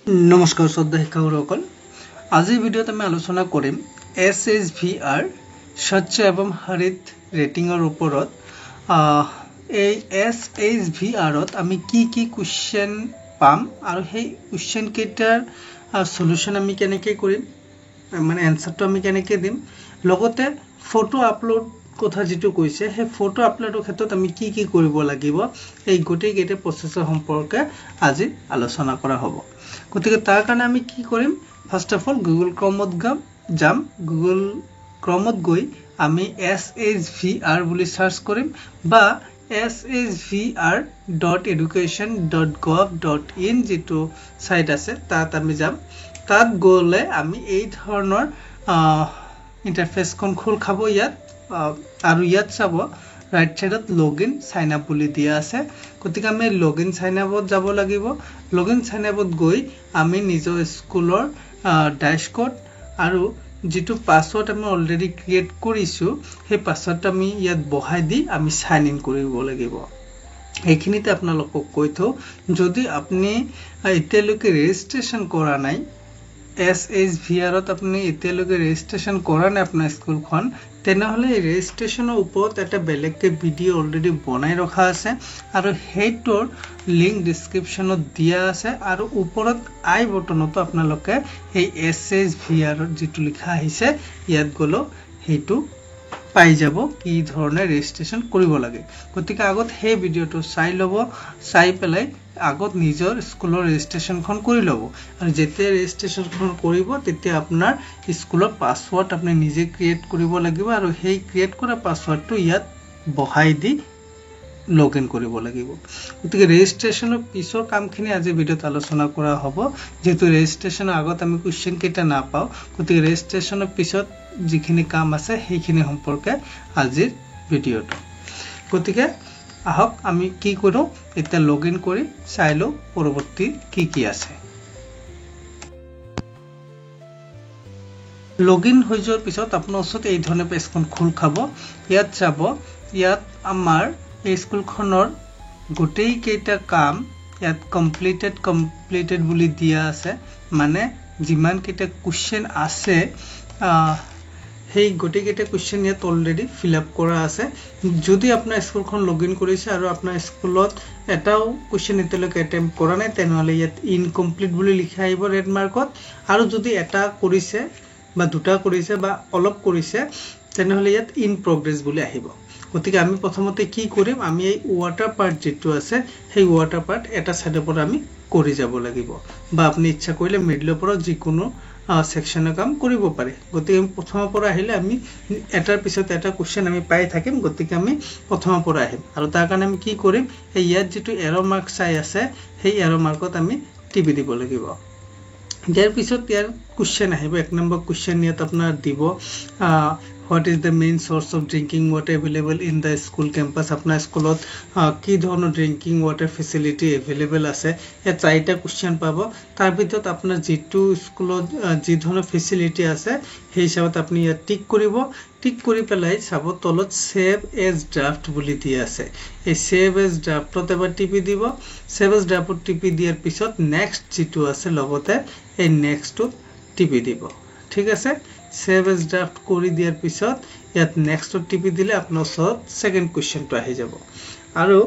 नमस्कार श्रद्धा शिक्षार्थीসকল আজিৰ ভিডিঅ'ত আমি আলোচনা কৰিম SHVR স্বচ্ছ এবং হৰিত ৰেটিংৰ ওপৰত এই SHVRত আমি কি কোৱেশ্চন পাম আৰু সেই কোৱেশ্চন কেইটাৰ সলিউশন আমি কেনেকৈ কৰিম মানে এনসাৰটো আমি কেনেকৈ দিম লগতে ফটো আপলোড কথা যেটো কৈছে হে ফটো আপলোডৰ ক্ষেত্ৰত আমি কি কৰিব লাগিব এই গোটেই কেইটা প্ৰচেছৰ সম্পৰ্কে আজি আলোচনা কৰা হ'ব গতিকে তাৰ কাৰণে আমি কি কৰিম ফাৰ্স্ট অফ অল গুগল ক্ৰমত যাম গুগল ক্ৰমত গৈ আমি SHVR বুলি সাৰ্চ কৰিম বা shvr.education.gov.in যেটো সাইট আছে তাত আমি যাম তাত গলে আমি এই ধৰণৰ ইন্টাৰফেসখন খোল খাব ইয়াত আৰু ইয়াত চাব রাইট সাইডত লগইন সাইন আপ বুলি দিয়া আছে গতিকে আমি লগইন সাইন আপত যাব লাগিব লগইন সাইন আপত গৈ আমি নিজৰ স্কুলৰ ড্যাশবোৰ্ড আৰু যেটো পাসওয়াৰ্ড আমি অলৰেডি ক্ৰিয়েট কৰিছো সেই পাসওয়াৰ্ডটো আমি ইয়াত বহাই দি আমি সাইন ইন কৰিব লাগিব এইখিনিতে আপোনালোকক কৈ থও যদি আপুনি এতিয়ালৈকে ৰেজিষ্ট্ৰেচন কৰা নাই SHVRত আপুনি এতিয়ালৈকে ৰেজিষ্ট্ৰেচন কৰা নাই আপোনাৰ স্কুলখন তেনেহলে ৰেজিষ্ট্ৰেচনৰ ওপৰত এটা বেলেগকে ভিডিও অলৰেডি বনাই ৰখা আছে আৰু হেইটোৰ লিংক ডেসক্ৰিপচনত দিয়া আছে আৰু ওপৰত আই বটনতো আপোনালোকে এই SHVRত যেটো লিখা আহিছে ইয়াত গলো হেইটো পাই যাব কি ধৰণে ৰেজিষ্ট্ৰেচন কৰিব লাগে গতিকে আগত সেই ভিডিওটো চাই লব চাই পেলাই আগত নিজৰ স্কুলৰ ৰেজিষ্ট্ৰেচনখন কৰি লব আৰু যেতিয়া ৰেজিষ্ট্ৰেচনখন কৰিব তেতিয়া আপোনাৰ স্কুলৰ পাসওয়াৰ্ড আপুনি নিজে ক্ৰিয়েট কৰিব লাগিব আৰু সেই ক্ৰিয়েট কৰা পাসওয়াৰ্ডটো ইয়াত বহাই দি লগইন কৰিব লাগিব গতিকে ৰেজিষ্ট্ৰেচনৰ পিছৰ কামখিনি আজি ভিডিওত আলোচনা কৰা হ'ব যেটো ৰেজিষ্ট্ৰেচনৰ আগত আমি কোৱেশ্চন কেইটা না পাও গতিকে ৰেজিষ্ট্ৰেচনৰ পিছত যিখিনি কাম আছে সেইখিনি সম্পৰ্কে আজিৰ ভিডিওত গতিকে আহক আমি কি কৰো এটা লগইন কৰি চাইলো পৰৱৰ্তী কি আছে লগইন হৈ যোৱাৰ পিছত আপোনাৰ ওচৰত এই ধৰণে পেজখন খোল খাব ইয়াত চাব ইয়াত আমাৰ এই স্কুলখনৰ গোটেই কেইটা কাম ইয়াত কমপ্লিটেড বুলি দিয়া আছে মানে যিমান কেইটা কোৱেশ্চন আছে সেই গোটেই কেইটা কোৱেশ্চন ইয়াত অলৰেডি ফিল আপ কৰা আছে যদি আপোনাৰ স্কুলখন লগইন কৰিছে আৰু আপোনাৰ স্কুলত এটাও কোৱেশ্চন এতিয়ালৈকে এটেম্প কৰা নাই তেনেহলে ইয়াত ইনকমপ্লিট বুলি লিখা আহিব ৰেড মাৰ্কত আৰু যদি এটা কৰিছে বা দুটা কৰিছে বা অলপ কৰিছে তেনেহলে ইয়াত ইন প্ৰগ্ৰেছ বুলি আহিব গতিকে আমি প্ৰথমতে কি কৰিম আমি এই ওয়াটাৰ পাৰ্ট যেটো আছে সেই ওয়াটাৰ পাৰ্ট এটা সাইডৰ পৰা আমি কৰি যাব লাগিব বা আপুনি ইচ্ছা কৰিলে মিডলৰ পৰা যিকোনো সেকশনৰ কাম কৰিব পাৰে গতিকে প্ৰথমৰ পৰা আহিলে আমি এটাৰ পিছত এটা কোৱেশ্চন আমি পাই থাকিম গতিকে আমি প্ৰথমৰ পৰা আহিম আৰু তাৰ কাৰণে আমি কি কৰিম এই ইয়াত যেটো এৰো মাৰ্ক চাই আছে সেই এৰো মাৰ্কত আমি টিপি দিব লাগিব ইয়াৰ পিছত ইয়াৰ কোৱেশ্চন আহিব এক নম্বৰ কোৱেশ্চন ইয়াত আপোনাৰ দিব what is the main source of drinking water available in the school campus apna schoolot ki dhoroner drinking water facility available ase e chaita question pabo tar bidot apnar jitu schoolot ji dhoroner facility ase hei hisabot apni ya tick kori pelai sabo tolot save as draft boli di ase ei save as draft ot tipi dibo save as draft tipi diar pisot next jitu ase logote ei next to tipi dibo ঠিক আছে save as draft কৰি দিয়াৰ পিছত ইয়াত next টিপি দিলে আপোনাৰ ওচৰত সেকেন্ড কোৱেশ্চনটো আহি যাব আৰু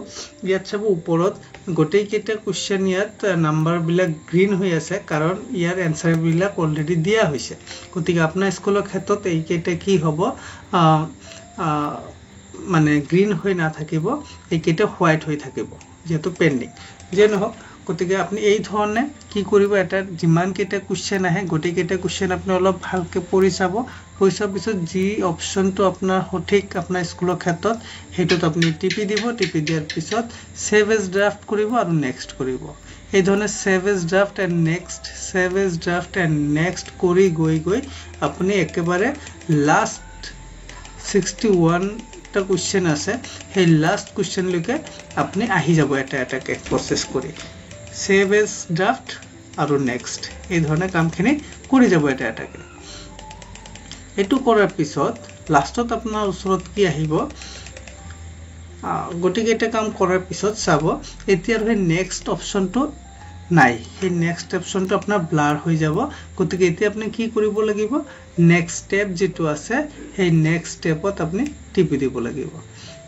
ইয়াত চাব ওপৰত গোটেই কেইটা কোৱেশ্চন ইয়াত নাম্বাৰ বিলাক গ্ৰীন হৈ আছে কাৰণ ইয়াৰ এনসাৰ বিলাক অলৰেডি দিয়া হৈছে গতিকে আপোনাৰ স্কুলৰ ক্ষেত্ৰত এই কেইটা কি হ'ব মানে গ্ৰীন হৈ না থাকিব এই কেইটা হোৱাইট হৈ থাকিব যেটো পেন্ডিং যে নহওক গতিকে আপুনি এই ধৰণে কি কৰিব এটা যিমান কেইটা কোৱেশ্চন আহে গোটেই কেইটা কোৱেশ্চন আপুনি অলপ ভালকে পঢ়ি চাব পিছত যি অপচনটো আপোনাৰ সঠিক আপোনাৰ স্কুলৰ ক্ষেত্ৰত হেইটোত আপুনি টিপি দিব টিপি দিয়াৰ পিছত সেভ এজ ড্ৰাফট কৰিব আৰু নেক্সট কৰিব এই ধৰণে save as draft and next কৰি গৈ আপুনি একেবাৰে লাষ্ট 61 টা কোৱেশ্চন আছে সেই লাষ্ট কোৱেশ্চন লৈকে আপুনি আহি যাব এটা এটাকে প্ৰসেস কৰি save as draft আৰু next এই ধৰণে কামখিনি কৰি যাব এটা এটাকে এটো কৰাৰ পিছত লাষ্টত আপোনাৰ ওচৰত কি আহিব গটিকে এটা কাম কৰাৰ পিছত চাব এতিয়াৰ হৈ নেক্সট অপচনটো নাই সেই নেক্সট অপশনটো আপোনাৰ ব্লাৰ হৈ যাব গতিকে এতিয়া আপুনি কি কৰিব লাগিব নেক্সট স্টেপ যেটো আছে সেই নেক্সট স্টেপত আপুনি টিপি দিব লাগিব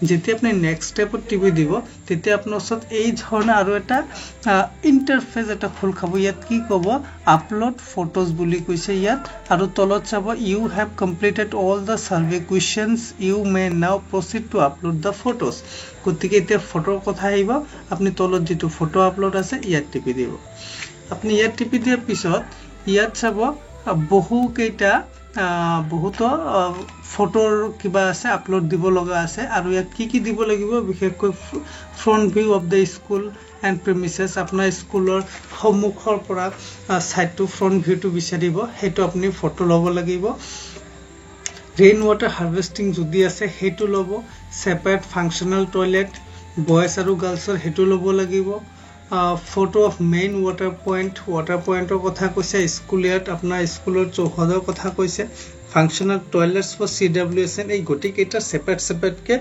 যেতিয়া আপনি নেক্সট স্টেপত টিপি দিব তেতিয়া আপোনাৰ ওচৰত এই ধৰণে আৰু এটা ইন্টাৰফেস এটা খোল খাব ইয়াত কি ক'ব আপলোড ফটোজ বুলি কৈছে ইয়াত আৰু তলত চাব you have completed all the survey questions you may now proceed to upload the photos গতিকে এতিয়া ফটোৰ কথা আহিব আপনি তলত যেটো ফটো আপলোড আছে ইয়াত টিপি দিব আপনি ইয়াত টিপি দিয়াৰ পিছত ইয়াত চাব বহু কেইটা বহুত ফটোৰ কিবা আছে আপলোড দিব লগা আছে আৰু ইয়াত কি দিব লাগিব বিশেষকৈ front view of the school and premises আপোনাৰ স্কুলৰ সন্মুখৰ পৰা সাইড টু ফ্ৰন্ট ভিউটো বিচাৰিব হেটো আপুনি ফটো লব লাগিব ৰেইন ওয়াটাৰ হাৰ্ভেষ্টিং যদি আছে হেটো লব সেপাৰেট ফাংশনাল টয়লেট বয়স আৰু গাৰ্লছৰ হেটো লব লাগিব photo of main water point কথা কৈছে স্কুলিয়াত আপোনাৰ স্কুলৰ চৌহদৰ কথা কৈছে functional toilets for CWSN এই গটি কেইটা সেপাৰেট কে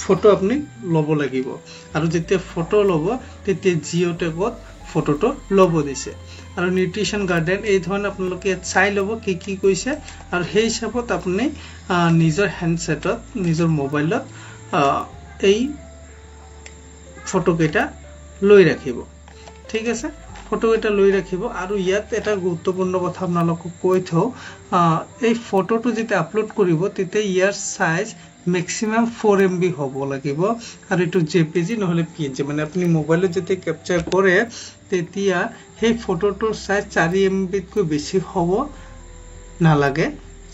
ফটো আপুনি লব লাগিব আৰু যেতিয়া ফটো লব তেতিয়া জিও টেগত ফটোটো লব দিছে আৰু নিউট্ৰিশন গাৰ্ডেন এই ধৰণে আপোনালোকে চাই লব কি কৈছে আৰু সেই হিচাপত আপুনি নিজৰ হ্যান্ডসেটত নিজৰ মোবাইলত এই ফটো কেইটা লৈ ৰাখিব ঠিক আছে ফটো এটা লৈ ৰাখিব আৰু ইয়াত এটা গুৰুত্বপূৰ্ণ কথা আপোনালোকক কৈ থও এই ফটোটো যেতিয়া আপলোড কৰিব তেতিয়া ইয়াৰ সাইজ ম্যাক্সিমাম 4 MB হ'ব লাগিব আৰু এটো JPG নহলে PNG মানে আপুনি মোবাইলত যেতিয়া ক্যাপচাৰ কৰে তেতিয়া সেই ফটোটোৰ সাইজ 4 MB কৈ বেছি হ'ব নালাগে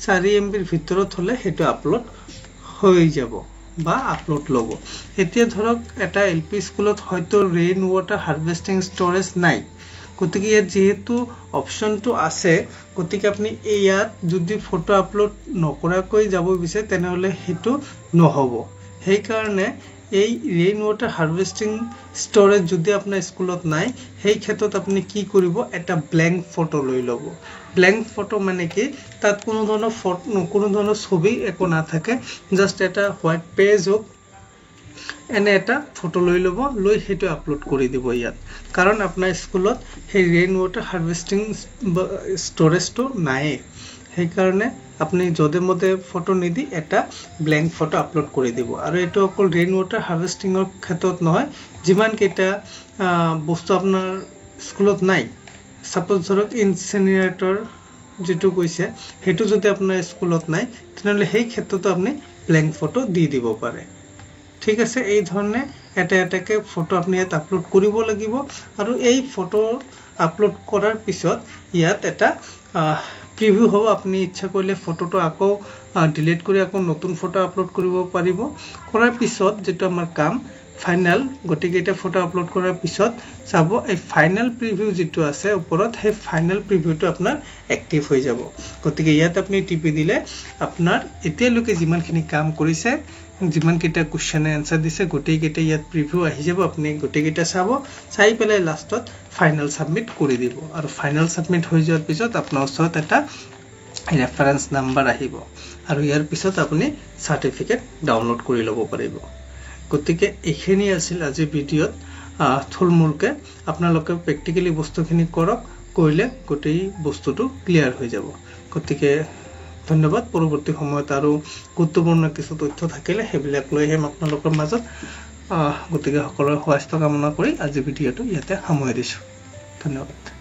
4 MB ৰ ভিতৰত হলে হেটো আপলোড হৈ যাব বা আপলোড লব এতিয়া ধৰক এটা এলপি স্কুলত হয়তো ৰেইন ওয়াটাৰ হাৰ্ভেষ্টিং ষ্টৰেজ নাই গতিকে ইয়াত যেহেতু অপশনটো আছে গতিকে আপুনি ইয়াত যদি ফটো আপলোড নকৰাকৈ যাব বিচাৰে তেনেহলে হেতু নহব সেই কাৰণে এই ৰেইন ওয়াটাৰ হাৰ্ভেষ্টিং ষ্টৰেজ যদি আপোনাৰ স্কুলত নাই সেই ক্ষেত্ৰত আপুনি কি কৰিব এটা ব্ল্যাঙ্ক ফটো লৈ লব ব্ল্যাঙ্ক ফটো মানে কি তাত কোনো ধৰণৰ ফটো কোনো ধৰণৰ ছবি একো না থাকে জাস্ট এটা হোয়াইট পেজ হোক এনে এটা ফটো লৈ লব লৈ হেতু আপলোড কৰি দিব ইয়াত কাৰণ আপোনাৰ স্কুলত সেই ৰেইন ওয়াটাৰ হাৰ্ভেষ্টিং ষ্টৰেজটো নাই সেই কাৰণে আপনি জদে মতে ফটো নিদি এটা ব্ল্যাঙ্ক ফটো আপলোড কৰি দিব আৰু এটো অকল ৰেইন ওয়াটাৰ হাৰ্ভেষ্টিংৰ ক্ষেত্ৰত নহয় যিমান কেটা বস্তু আপোনাৰ স্কুলত নাই সাপোজ ধৰক ইনসিনাৰেটৰ যেটো কৈছে হেতু যদি আপোনাৰ স্কুলত নাই তেনেহলে সেই ক্ষেত্ৰতো আপনি ব্ল্যাঙ্ক ফটো দি দিব পাৰে ঠিক আছে এই ধৰণে এটাকে ফটো আপনি ইয়াত আপলোড কৰিব লাগিব আৰু এই ফটো আপলোড কৰাৰ পিছত ইয়াত এটা প্ৰিভিউ হ'ব আপনি ইচ্ছা কৰিলে ফটোটো আকৌ ডিলিট কৰি আকৌ নতুন ফটো আপলোড কৰিব পাৰিব কৰাৰ পিছত যেটো আমাৰ কাম ফাইনাল গটিকে এটা ফটো আপলোড কৰাৰ পিছত চাব এই ফাইনাল প্ৰিভিউ যেটো আছে ওপৰত সেই ফাইনাল প্ৰিভিউটো আপোনাৰ এক্টিভ হৈ যাব গটিকে ইয়াত আপনি টিপি দিলে আপোনাৰ এতিয়ালৈকে যিমানখিনি কাম কৰিছে যিমান কেটা কোৱেশ্চন আনসাৰ দিছে গটেই কেটা ইয়াত প্ৰিভিউ আহি যাব আপনি গটেই কেটা চাব চাই পেলাই লাষ্টত ফাইনাল সাবমিট কৰি দিব আৰু ফাইনাল সাবমিট হৈ যোৱাৰ পিছত আপোনাৰ ওচৰত এটা ৰেফাৰেন্স নাম্বাৰ আহিব আৰু ইয়াৰ পিছত আপুনি সাৰ্টিফিকেট ডাউনলোড কৰি ল'ব পাৰিব গতিকে এখিনি আছিল আজি ভিডিঅত থুলমুলকে আপোনালোকে প্ৰ্যাকটিক্যালি বস্তুখিনি কৰক কৰিলে গটেই বস্তুটো ক্লিয়াৰ হৈ যাব গতিকে ধন্যবাদ পৰৱৰ্তী সময়ত আৰু গুৰুত্বপূৰ্ণ কিছু তথ্য থাকিলে হেবিলাক লৈ হেম আপোনালোকৰ মাজত গতিকে সকলোৰে স্বাস্থ্য কামনা কৰি আজি ভিডিঅটো ইয়াতে সামৰি দিছো ধন্যবাদ